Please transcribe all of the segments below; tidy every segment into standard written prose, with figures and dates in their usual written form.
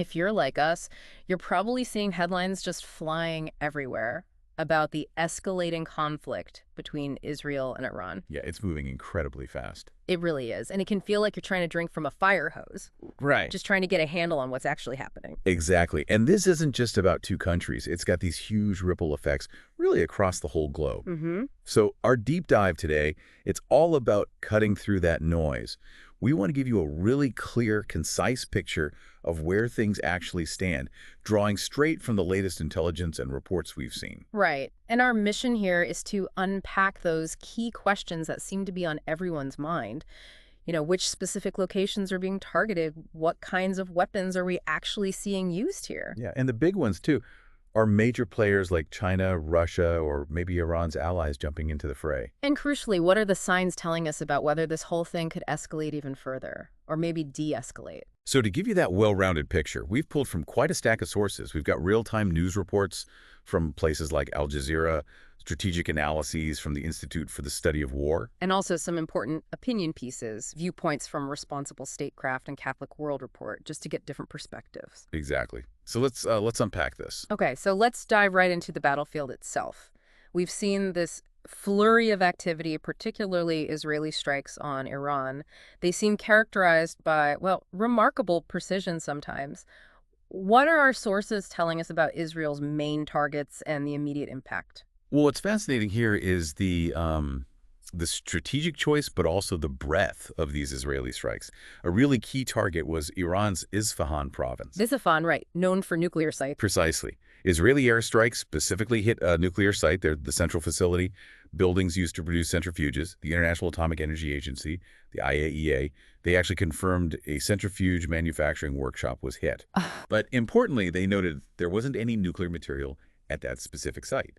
If you're like us, you're probably seeing headlines just flying everywhere about the escalating conflict between Israel and Iran. Yeah, it's moving incredibly fast. It really is. And it can feel like you're trying to drink from a fire hose, Right. just trying to get a handle on what's actually happening. Exactly. And this isn't just about two countries. It's got these huge ripple effects really across the whole globe. Mm-hmm. So our deep dive today, it's all about cutting through that noise. We want to give you a really clear, concise picture of where things actually stand, drawing straight from the latest intelligence and reports we've seen. Right. And our mission here is to unpack those key questions that seem to be on everyone's mind. Which specific locations are being targeted? What kinds of weapons are we actually seeing used here? Yeah, and the big ones, too, are major players like China, Russia, or maybe Iran's allies jumping into the fray. And crucially, what are the signs telling us about whether this whole thing could escalate even further, or maybe de-escalate? So to give you that well-rounded picture, we've pulled from quite a stack of sources. We've got real-time news reports from places like Al Jazeera, strategic analyses from the Institute for the Study of War. And also some important opinion pieces, viewpoints from Responsible Statecraft and Catholic World Report, just to get different perspectives. Exactly. So let's unpack this. Okay, so let's dive right into the battlefield itself. We've seen this flurry of activity, particularly Israeli strikes on Iran. They seem characterized by, well, remarkable precision sometimes. What are our sources telling us about Israel's main targets and the immediate impact? Well, what's fascinating here is the strategic choice, but also the breadth of these Israeli strikes. A really key target was Iran's Isfahan province. Isfahan, right, known for nuclear sites. Precisely. Israeli airstrikes specifically hit a nuclear site, the central facility, buildings used to produce centrifuges, the International Atomic Energy Agency, the IAEA. They actually confirmed a centrifuge manufacturing workshop was hit. But importantly, they noted there wasn't any nuclear material at that specific site.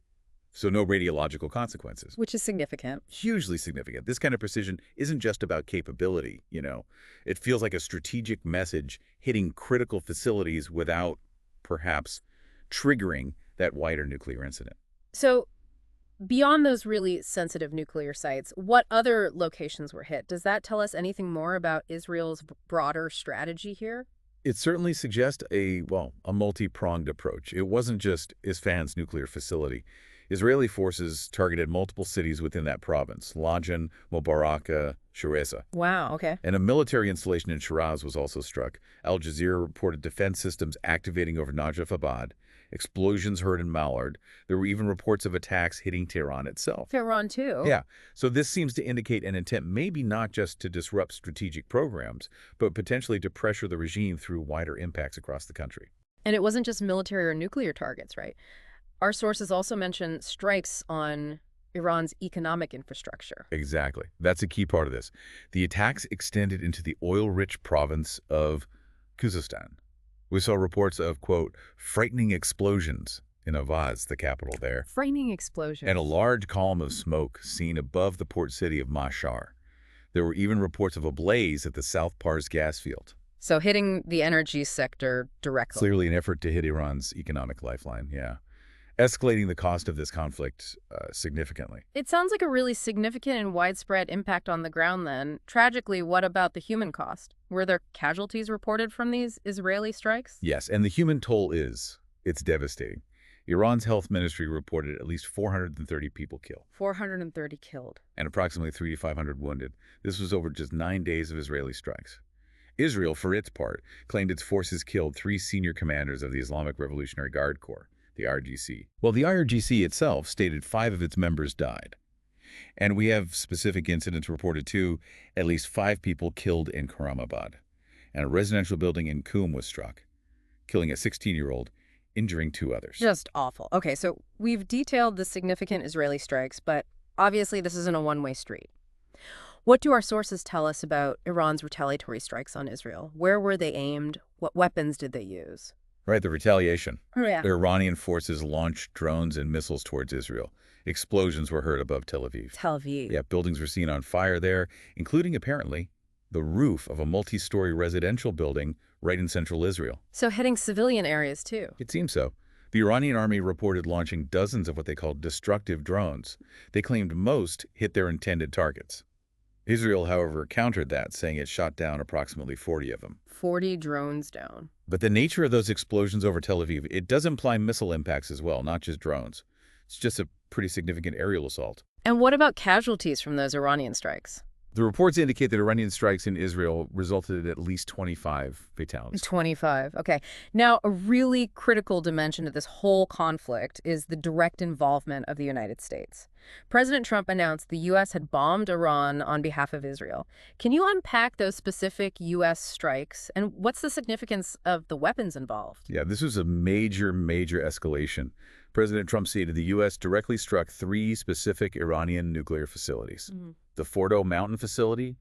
So no radiological consequences. Which is significant. Hugely significant. This kind of precision isn't just about capability, It feels like a strategic message hitting critical facilities without, perhaps, triggering that wider nuclear incident. So beyond those really sensitive nuclear sites, what other locations were hit? Does that tell us anything more about Israel's broader strategy here? It certainly suggests a multi-pronged approach. It wasn't just Isfahan's nuclear facility. Israeli forces targeted multiple cities within that province, Lajan, Mubaraka, Shareza. Wow, okay. And a military installation in Shiraz was also struck. Al Jazeera reported defense systems activating over Najaf-Abad, explosions heard in Mallard. There were even reports of attacks hitting Tehran itself. Tehran, too. Yeah, so this seems to indicate an intent maybe not just to disrupt strategic programs, but potentially to pressure the regime through wider impacts across the country. And it wasn't just military or nuclear targets, right? Our sources also mention strikes on Iran's economic infrastructure. Exactly. That's a key part of this. The attacks extended into the oil-rich province of Khuzestan. We saw reports of, quote, frightening explosions in Avaz, the capital there. Frightening explosions. And a large column of smoke seen above the port city of Mashhad. There were even reports of a blaze at the South Pars gas field. So hitting the energy sector directly. Clearly an effort to hit Iran's economic lifeline, yeah. Escalating the cost of this conflict significantly. It sounds like a really significant and widespread impact on the ground then. Tragically, what about the human cost? Were there casualties reported from these Israeli strikes? Yes, and the human toll it's devastating. Iran's health ministry reported at least 430 people killed. 430 killed. And approximately 300 to 500 wounded. This was over just 9 days of Israeli strikes. Israel, for its part, claimed its forces killed 3 senior commanders of the Islamic Revolutionary Guard Corps, the IRGC. Well, the IRGC itself stated 5 of its members died. And we have specific incidents reported too, at least 5 people killed in Karamabad. And a residential building in Qum was struck, killing a 16-year-old, injuring 2 others. Just awful. Okay, so we've detailed the significant Israeli strikes, but obviously this isn't a one-way street. What do our sources tell us about Iran's retaliatory strikes on Israel? Where were they aimed? What weapons did they use? Right, the retaliation. Oh, yeah. The Iranian forces launched drones and missiles towards Israel. Explosions were heard above Tel Aviv. Tel Aviv. Yeah, buildings were seen on fire there, including, apparently, the roof of a multi-story residential building right in central Israel. So hitting civilian areas, too. It seems so. The Iranian army reported launching dozens of what they called destructive drones. They claimed most hit their intended targets. Israel, however, countered that, saying it shot down approximately 40 of them. 40 drones down. But the nature of those explosions over Tel Aviv, it does imply missile impacts as well, not just drones. It's just a pretty significant aerial assault. And what about casualties from those Iranian strikes? The reports indicate that Iranian strikes in Israel resulted in at least 25 fatalities. 25. Okay. Now, a really critical dimension of this whole conflict is the direct involvement of the United States. President Trump announced the U.S. had bombed Iran on behalf of Israel. Can you unpack those specific U.S. strikes, and what's the significance of the weapons involved? Yeah, this was a major, major escalation. President Trump stated the U.S. directly struck 3 specific Iranian nuclear facilities. The Fordow mountain facility,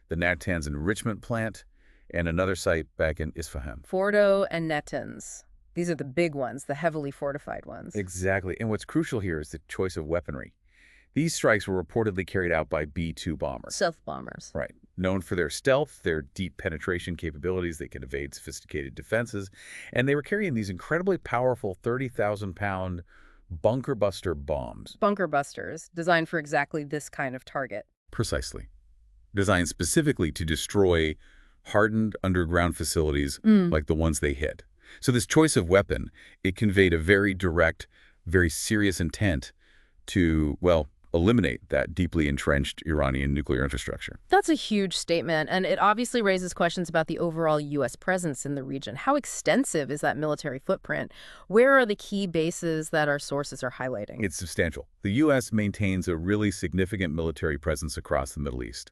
the Natanz enrichment plant, and another site back in Isfahan. Fordow and Natanz. These are the big ones, the heavily fortified ones. Exactly. And what's crucial here is the choice of weaponry. These strikes were reportedly carried out by B-2 bombers. Stealth bombers. Right. Known for their stealth, their deep penetration capabilities, they can evade sophisticated defenses, and they were carrying these incredibly powerful 30,000-pound bunker buster bombs. Bunker busters, designed for exactly this kind of target. Precisely. Designed specifically to destroy hardened underground facilities like the ones they hit. So this choice of weapon, it conveyed a very direct, very serious intent to, well, eliminate that deeply entrenched Iranian nuclear infrastructure. That's a huge statement, and it obviously raises questions about the overall U.S. presence in the region. How extensive is that military footprint? Where are the key bases that our sources are highlighting? It's substantial. The U.S. maintains a really significant military presence across the Middle East.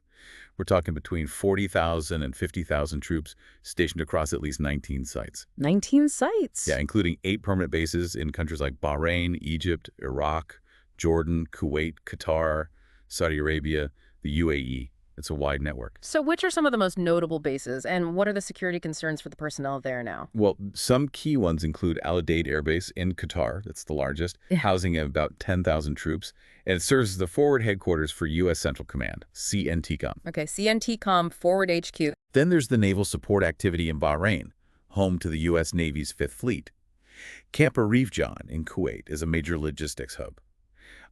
We're talking between 40,000 and 50,000 troops stationed across at least 19 sites. 19 sites? Yeah, including 8 permanent bases in countries like Bahrain, Egypt, Iraq, Jordan, Kuwait, Qatar, Saudi Arabia, the UAE. It's a wide network. So which are some of the most notable bases, and what are the security concerns for the personnel there now? Well, some key ones include Al Udeid Air Base in Qatar, that's the largest, housing about 10,000 troops, and it serves as the forward headquarters for U.S. Central Command, CNTCOM. Okay, CNTCOM Forward HQ. Then there's the naval support activity in Bahrain, home to the U.S. Navy's Fifth Fleet. Camp Arif Jan in Kuwait is a major logistics hub.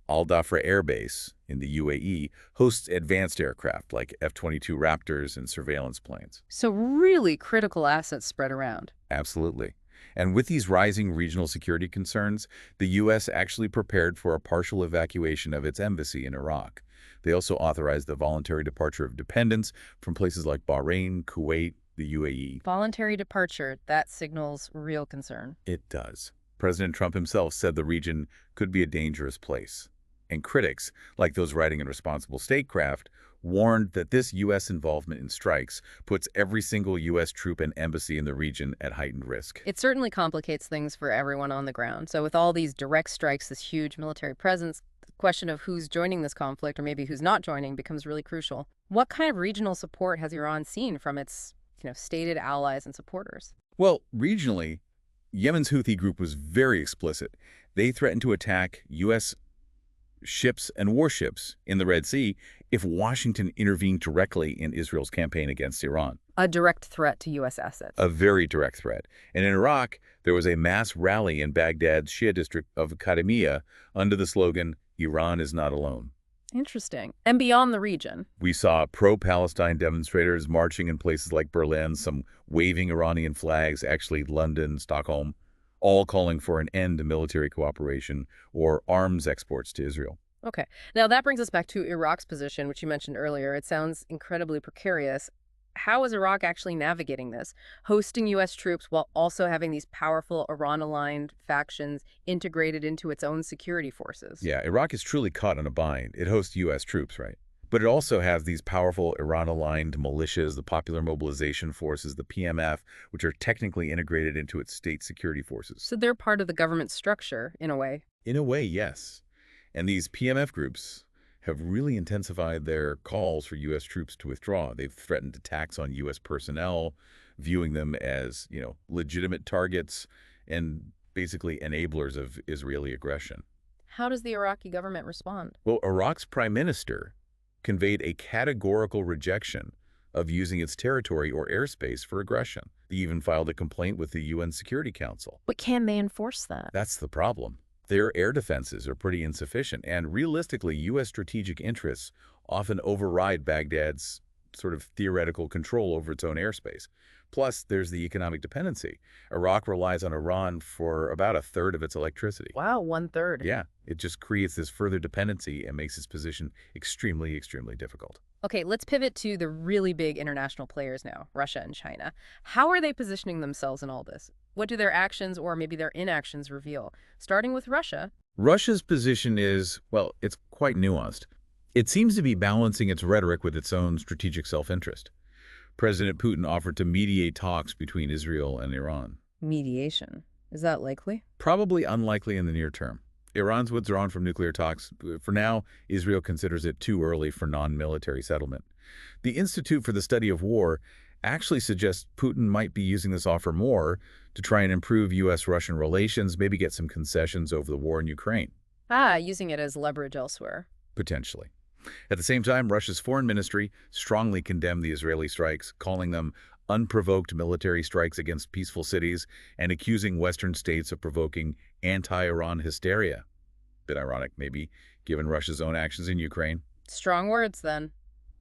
Al Dhafra Air Base in the UAE hosts advanced aircraft like F-22 Raptors and surveillance planes. So really critical assets spread around. Absolutely. And with these rising regional security concerns, the U.S. actually prepared for a partial evacuation of its embassy in Iraq. They also authorized the voluntary departure of dependents from places like Bahrain, Kuwait, the UAE. Voluntary departure, that signals real concern. It does. President Trump himself said the region could be a dangerous place. And critics, like those writing in Responsible Statecraft, warned that this U.S. involvement in strikes puts every single U.S. troop and embassy in the region at heightened risk. It certainly complicates things for everyone on the ground. So with all these direct strikes, this huge military presence, the question of who's joining this conflict or maybe who's not joining becomes really crucial. What kind of regional support has Iran seen from its, stated allies and supporters? Well, regionally, Yemen's Houthi group was very explicit. They threatened to attack U.S. ships and warships in the Red Sea if Washington intervened directly in Israel's campaign against Iran. A direct threat to U.S. assets. A very direct threat. And in Iraq, there was a mass rally in Baghdad's Shia district of Kadhimiya under the slogan, "Iran is not alone." Interesting. And beyond the region? We saw pro-Palestine demonstrators marching in places like Berlin, some waving Iranian flags, actually London, Stockholm, all calling for an end to military cooperation or arms exports to Israel. Okay. Now that brings us back to Iraq's position, which you mentioned earlier. It sounds incredibly precarious. How is Iraq actually navigating this? Hosting U.S. troops while also having these powerful Iran-aligned factions integrated into its own security forces. Yeah, Iraq is truly caught in a bind. It hosts U.S. troops, right? But it also has these powerful Iran-aligned militias, the Popular Mobilization Forces, the PMF, which are technically integrated into its state security forces. So they're part of the government structure, in a way. In a way, yes. And these PMF groups have really intensified their calls for U.S. troops to withdraw. They've threatened attacks on U.S. personnel, viewing them as, legitimate targets and basically enablers of Israeli aggression. How does the Iraqi government respond? Well, Iraq's prime minister conveyed a categorical rejection of using its territory or airspace for aggression. They even filed a complaint with the UN Security Council. But can they enforce that? That's the problem. Their air defenses are pretty insufficient, and realistically, U.S. strategic interests often override Baghdad's sort of theoretical control over its own airspace. Plus, there's the economic dependency. Iraq relies on Iran for about a third of its electricity. Wow, one-third. Yeah, it just creates this further dependency and makes its position extremely, extremely difficult. Okay, let's pivot to the really big international players now, Russia and China. How are they positioning themselves in all this? What do their actions or maybe their inactions reveal? Starting with Russia. Russia's position is, well, it's quite nuanced. It seems to be balancing its rhetoric with its own strategic self-interest. President Putin offered to mediate talks between Israel and Iran. Mediation. Is that likely? Probably unlikely in the near term. Iran's withdrawn from nuclear talks. For now, Israel considers it too early for non-military settlement. The Institute for the Study of War actually suggests Putin might be using this offer more to try and improve U.S.-Russian relations, maybe get some concessions over the war in Ukraine. Using it as leverage elsewhere. Potentially. At the same time, Russia's foreign ministry strongly condemned the Israeli strikes, calling them unprovoked military strikes against peaceful cities and accusing Western states of provoking anti-Iran hysteria. Bit ironic, maybe, given Russia's own actions in Ukraine. Strong words, then.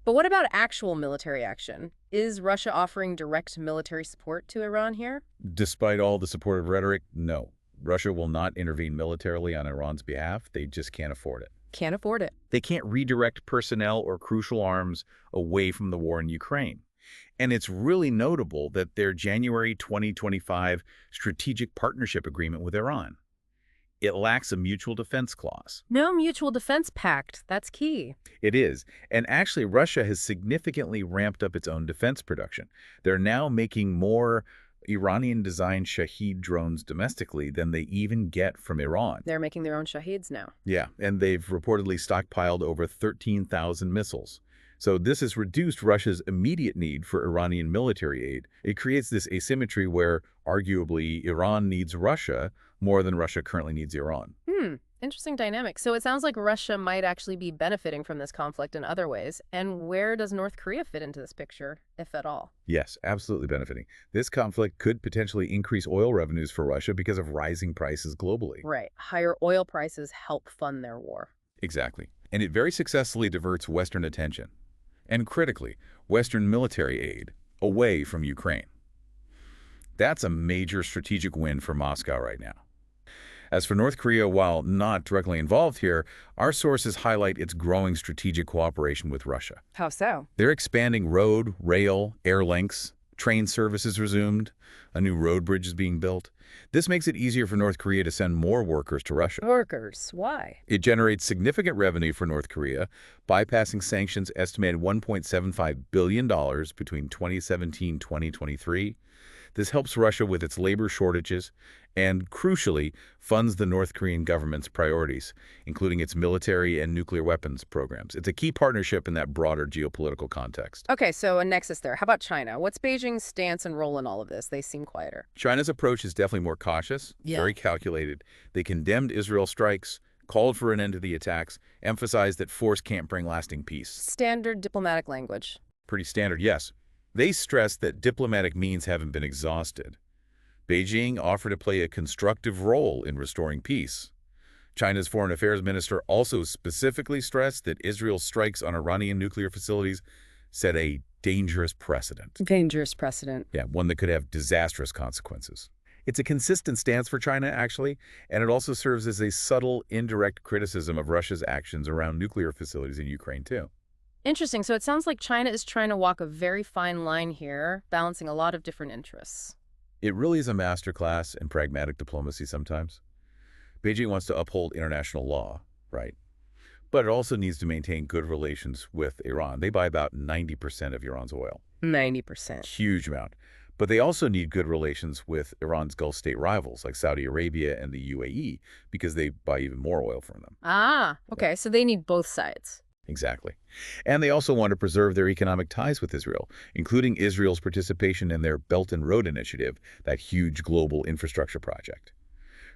But what about actual military action? Is Russia offering direct military support to Iran here? Despite all the supportive rhetoric, no. Russia will not intervene militarily on Iran's behalf. They just can't afford it. Can't afford it. They can't redirect personnel or crucial arms away from the war in Ukraine. And it's really notable that their January 2025 strategic partnership agreement with Iran, it lacks a mutual defense clause. No mutual defense pact. That's key. It is. And actually, Russia has significantly ramped up its own defense production. They're now making more Iranian-designed Shahed drones domestically than they even get from Iran. They're making their own Shaheds now. Yeah, and they've reportedly stockpiled over 13,000 missiles. So this has reduced Russia's immediate need for Iranian military aid. It creates this asymmetry where, arguably, Iran needs Russia more than Russia currently needs Iran. Interesting dynamic. So it sounds like Russia might actually be benefiting from this conflict in other ways. And where does North Korea fit into this picture, if at all? Yes, absolutely benefiting. This conflict could potentially increase oil revenues for Russia because of rising prices globally. Right. Higher oil prices help fund their war. Exactly. And it very successfully diverts Western attention, and critically, Western military aid away from Ukraine. That's a major strategic win for Moscow right now. As for North Korea, while not directly involved here, our sources highlight its growing strategic cooperation with Russia. How so? They're expanding road, rail, air links, train services resumed, a new road bridge is being built. This makes it easier for North Korea to send more workers to Russia. Workers? Why? It generates significant revenue for North Korea, bypassing sanctions estimated $1.75 billion between 2017 and 2023. This helps Russia with its labor shortages and, crucially, funds the North Korean government's priorities, including its military and nuclear weapons programs. It's a key partnership in that broader geopolitical context. Okay, so a nexus there. How about China? What's Beijing's stance and role in all of this? They seem quieter. China's approach is definitely more cautious, very calculated. They condemned Israel's strikes, called for an end to the attacks, emphasized that force can't bring lasting peace. Standard diplomatic language. Pretty standard, yes. They stressed that diplomatic means haven't been exhausted. Beijing offered to play a constructive role in restoring peace. China's foreign affairs minister also specifically stressed that Israel's strikes on Iranian nuclear facilities set a dangerous precedent. Dangerous precedent. Yeah, one that could have disastrous consequences. It's a consistent stance for China, actually, and it also serves as a subtle, indirect criticism of Russia's actions around nuclear facilities in Ukraine, too. Interesting. So it sounds like China is trying to walk a very fine line here, balancing a lot of different interests. It really is a masterclass in pragmatic diplomacy sometimes. Beijing wants to uphold international law, right? But it also needs to maintain good relations with Iran. They buy about 90% of Iran's oil. 90%. Huge amount. But they also need good relations with Iran's Gulf state rivals like Saudi Arabia and the UAE because they buy even more oil from them. Okay. So they need both sides. Exactly. And they also want to preserve their economic ties with Israel, including Israel's participation in their Belt and Road Initiative, that huge global infrastructure project.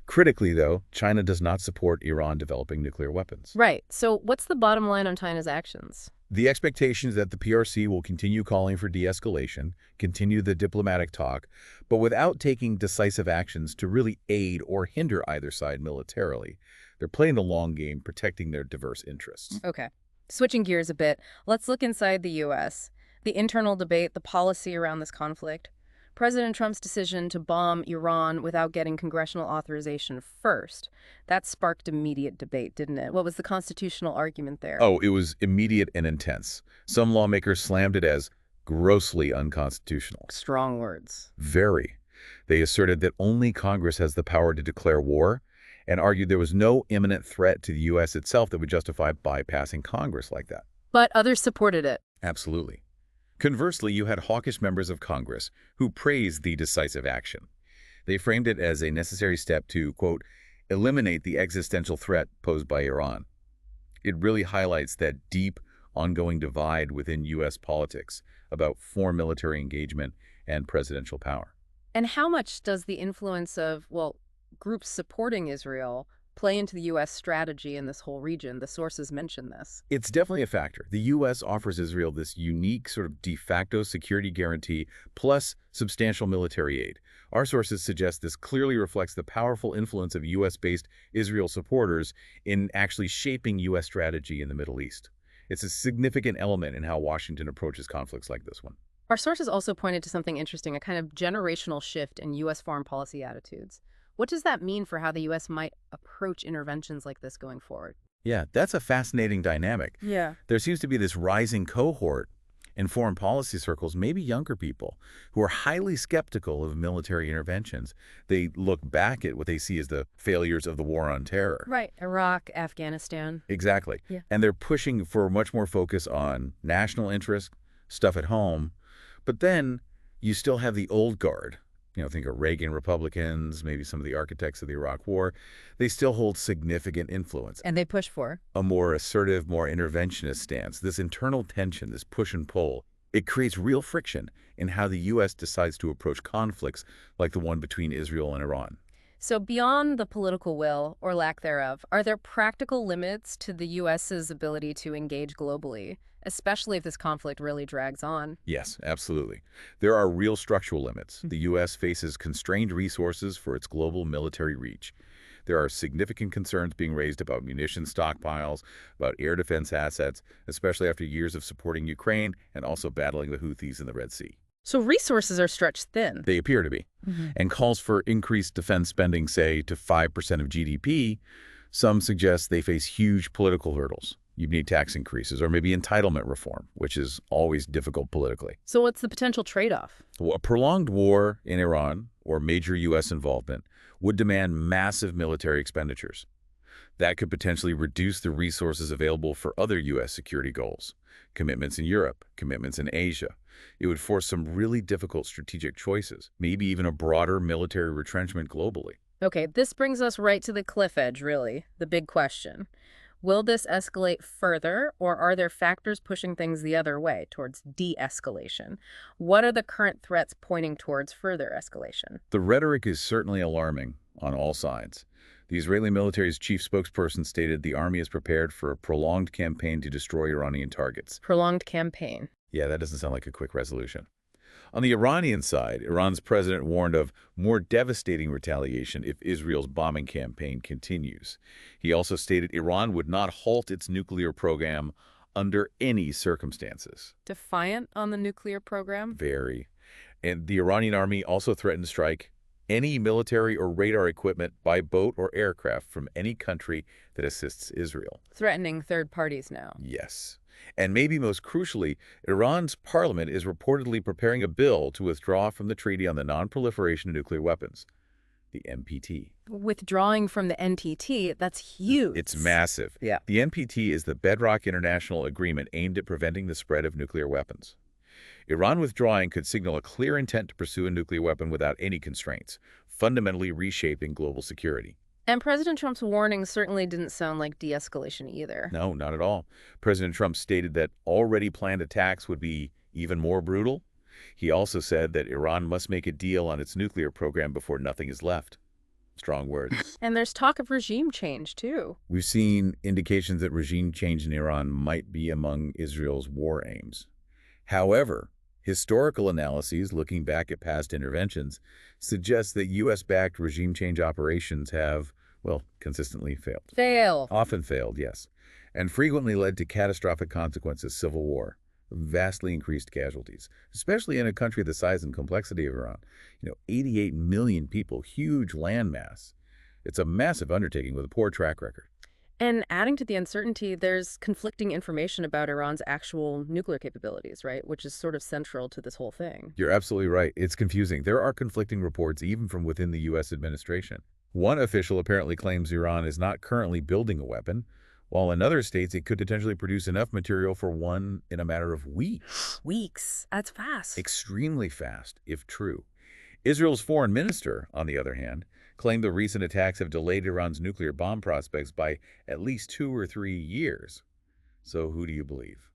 Critically, though, China does not support Iran developing nuclear weapons. Right. So what's the bottom line on China's actions? The expectation is that the PRC will continue calling for de-escalation, continue the diplomatic talk, but without taking decisive actions to really aid or hinder either side militarily. They're playing the long game, protecting their diverse interests. Okay. Switching gears a bit, let's look inside the U.S. The internal debate, the policy around this conflict. President Trump's decision to bomb Iran without getting congressional authorization first, that sparked immediate debate, didn't it? What was the constitutional argument there? Oh, it was immediate and intense. Some lawmakers slammed it as grossly unconstitutional. Strong words. Very. They asserted that only Congress has the power to declare war and argued there was no imminent threat to the U.S. itself that would justify bypassing Congress like that. But others supported it. Absolutely. Conversely, you had hawkish members of Congress who praised the decisive action. They framed it as a necessary step to, quote, eliminate the existential threat posed by Iran. It really highlights that deep, ongoing divide within U.S. politics about foreign military engagement and presidential power. And how much does the influence of, well, groups supporting Israel play into the U.S. strategy in this whole region? The sources mention this. It's definitely a factor. The U.S. offers Israel this unique sort of de facto security guarantee plus substantial military aid. Our sources suggest this clearly reflects the powerful influence of U.S.-based Israel supporters in actually shaping U.S. strategy in the Middle East. It's a significant element in how Washington approaches conflicts like this one. Our sources also pointed to something interesting, a kind of generational shift in U.S. foreign policy attitudes. What does that mean for how the U.S. might approach interventions like this going forward? Yeah, that's a fascinating dynamic. Yeah. There seems to be this rising cohort in foreign policy circles, maybe younger people, who are highly skeptical of military interventions. They look back at what they see as the failures of the war on terror. Right. Iraq, Afghanistan. Exactly. Yeah. And they're pushing for much more focus on national interest, stuff at home. But then you still have the old guard. Think of Reagan Republicans, maybe some of the architects of the Iraq War. They still hold significant influence. And they push for A more assertive, more interventionist stance. This internal tension, this push and pull, it creates real friction in how the U.S. decides to approach conflicts like the one between Israel and Iran. So beyond the political will, or lack thereof, are there practical limits to the U.S.'s ability to engage globally, especially if this conflict really drags on? Yes, absolutely. There are real structural limits. The U.S. faces constrained resources for its global military reach. There are significant concerns being raised about munitions stockpiles, about air defense assets, especially after years of supporting Ukraine and also battling the Houthis in the Red Sea. So resources are stretched thin. They appear to be. And calls for increased defense spending, say, to 5% of GDP, some suggest they face huge political hurdles. You need tax increases or maybe entitlement reform, which is always difficult politically. So what's the potential trade-off? A prolonged war in Iran or major U.S. involvement would demand massive military expenditures. That could potentially reduce the resources available for other U.S. security goals, commitments in Europe, commitments in Asia. It would force some really difficult strategic choices, maybe even a broader military retrenchment globally. Okay, this brings us right to the cliff edge, really, the big question. Will this escalate further, or are there factors pushing things the other way, towards de-escalation? What are the current threats pointing towards further escalation? The rhetoric is certainly alarming on all sides. The Israeli military's chief spokesperson stated the army is prepared for a prolonged campaign to destroy Iranian targets. Prolonged campaign. Yeah, that doesn't sound like a quick resolution. On the Iranian side, Iran's president warned of more devastating retaliation if Israel's bombing campaign continues. He also stated Iran would not halt its nuclear program under any circumstances. Defiant on the nuclear program? Very. And the Iranian army also threatened to strike any military or radar equipment by boat or aircraft from any country that assists Israel. Threatening third parties now. Yes. And maybe most crucially, Iran's parliament is reportedly preparing a bill to withdraw from the Treaty on the Non-Proliferation of Nuclear Weapons, the NPT. Withdrawing from the NTT, that's huge. It's massive. Yeah. The NPT is the bedrock international agreement aimed at preventing the spread of nuclear weapons. Iran withdrawing could signal a clear intent to pursue a nuclear weapon without any constraints, fundamentally reshaping global security. And President Trump's warning certainly didn't sound like de-escalation either. No, not at all. President Trump stated that already planned attacks would be even more brutal. He also said that Iran must make a deal on its nuclear program before nothing is left. Strong words. And there's talk of regime change, too. We've seen indications that regime change in Iran might be among Israel's war aims. However, historical analyses looking back at past interventions suggest that U.S.-backed regime change operations have well, consistently failed. Fail. Often failed, yes, and frequently led to catastrophic consequences, civil war, vastly increased casualties, especially in a country the size and complexity of Iran. 88 million people, huge landmass. It's a massive undertaking with a poor track record. And adding to the uncertainty, there's conflicting information about Iran's actual nuclear capabilities, right? Which is sort of central to this whole thing. You're absolutely right. It's confusing. There are conflicting reports even from within the U.S. administration. One official apparently claims Iran is not currently building a weapon, while another states it could potentially produce enough material for one in a matter of weeks. Weeks. That's fast. Extremely fast, if true. Israel's foreign minister, on the other hand, claimed the recent attacks have delayed Iran's nuclear bomb prospects by at least 2 or 3 years. So who do you believe?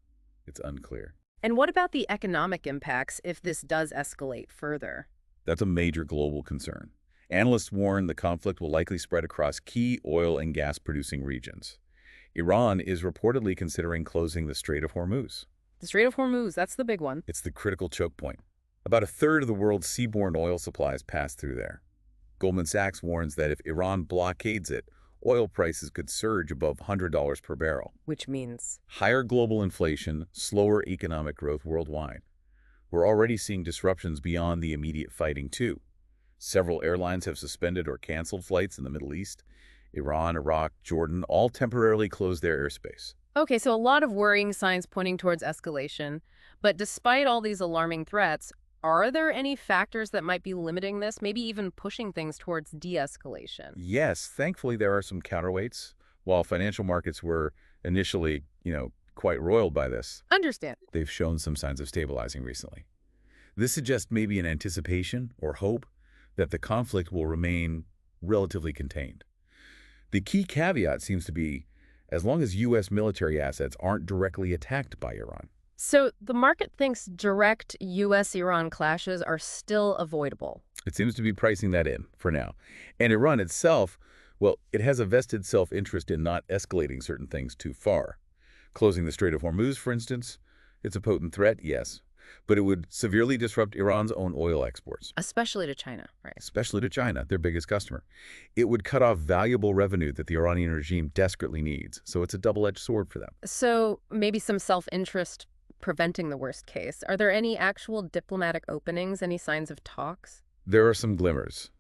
It's unclear. And what about the economic impacts if this does escalate further? That's a major global concern. Analysts warn the conflict will likely spread across key oil and gas-producing regions. Iran is reportedly considering closing the Strait of Hormuz. The Strait of Hormuz, that's the big one. It's the critical choke point. About a third of the world's seaborne oil supplies pass through there. Goldman Sachs warns that if Iran blockades it, oil prices could surge above $100 per barrel. Which means Higher global inflation, slower economic growth worldwide. We're already seeing disruptions beyond the immediate fighting, too. Several airlines have suspended or canceled flights in the Middle East. Iran, Iraq, Jordan all temporarily closed their airspace. Okay, so a lot of worrying signs pointing towards escalation. But despite all these alarming threats, are there any factors that might be limiting this, maybe even pushing things towards de-escalation? Yes, thankfully there are some counterweights. While financial markets were initially, quite roiled by this, Understand. they've shown some signs of stabilizing recently. This suggests maybe an anticipation or hope that the conflict will remain relatively contained. The key caveat seems to be as long as U.S. military assets aren't directly attacked by Iran. So the market thinks direct U.S.-Iran clashes are still avoidable. It seems to be pricing that in for now. And Iran itself, well, it has a vested self-interest in not escalating certain things too far. Closing the Strait of Hormuz, for instance, it's a potent threat, yes, but it would severely disrupt Iran's own oil exports. Especially to China, right? Especially to China, their biggest customer. It would cut off valuable revenue that the Iranian regime desperately needs, so it's a double-edged sword for them. So maybe some self-interest preventing the worst case. Are there any actual diplomatic openings, any signs of talks? There are some glimmers.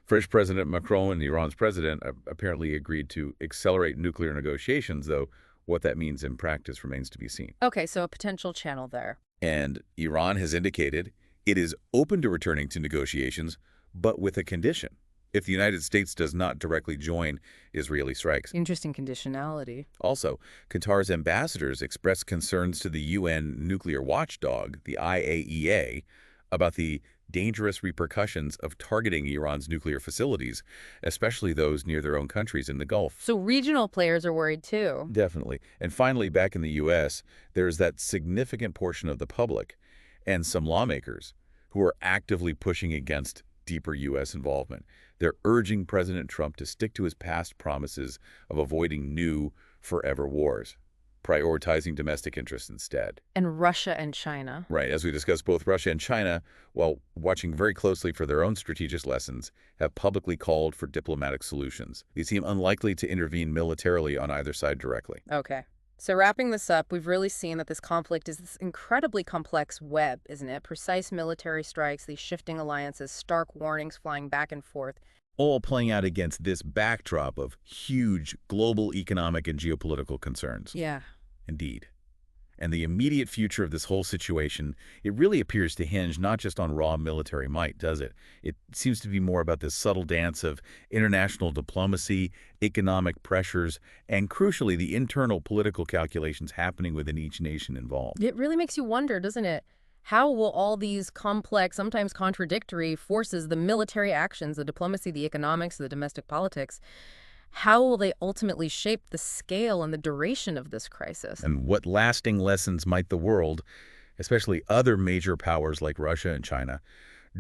French President Macron and Iran's president apparently agreed to accelerate nuclear negotiations, though what that means in practice remains to be seen. Okay, so a potential channel there. And Iran has indicated it is open to returning to negotiations, but with a condition. If the United States does not directly join Israeli strikes. Interesting conditionality. Also, Qatar's ambassadors expressed concerns to the UN nuclear watchdog, the IAEA, about the dangerous repercussions of targeting Iran's nuclear facilities, especially those near their own countries in the Gulf. So regional players are worried too. Definitely. And finally, back in the U.S., there's that significant portion of the public and some lawmakers who are actively pushing against deeper U.S. involvement. They're urging President Trump to stick to his past promises of avoiding new, forever wars, prioritizing domestic interests instead. And Russia and China. Right. As we discussed, both Russia and China, while watching very closely for their own strategic lessons, have publicly called for diplomatic solutions. They seem unlikely to intervene militarily on either side directly. Okay. So wrapping this up, we've really seen that this conflict is this incredibly complex web, isn't it? Precise military strikes, these shifting alliances, stark warnings flying back and forth. All playing out against this backdrop of huge global economic and geopolitical concerns. Yeah. Indeed. And the immediate future of this whole situation, it really appears to hinge not just on raw military might, does it? It seems to be more about this subtle dance of international diplomacy, economic pressures, and crucially, the internal political calculations happening within each nation involved. It really makes you wonder, doesn't it? How will all these complex, sometimes contradictory forces, the military actions, the diplomacy, the economics, the domestic politics, how will they ultimately shape the scale and the duration of this crisis? And what lasting lessons might the world, especially other major powers like Russia and China,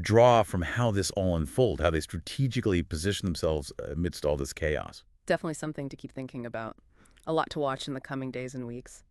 draw from how this all unfolds, how they strategically position themselves amidst all this chaos? Definitely something to keep thinking about. A lot to watch in the coming days and weeks.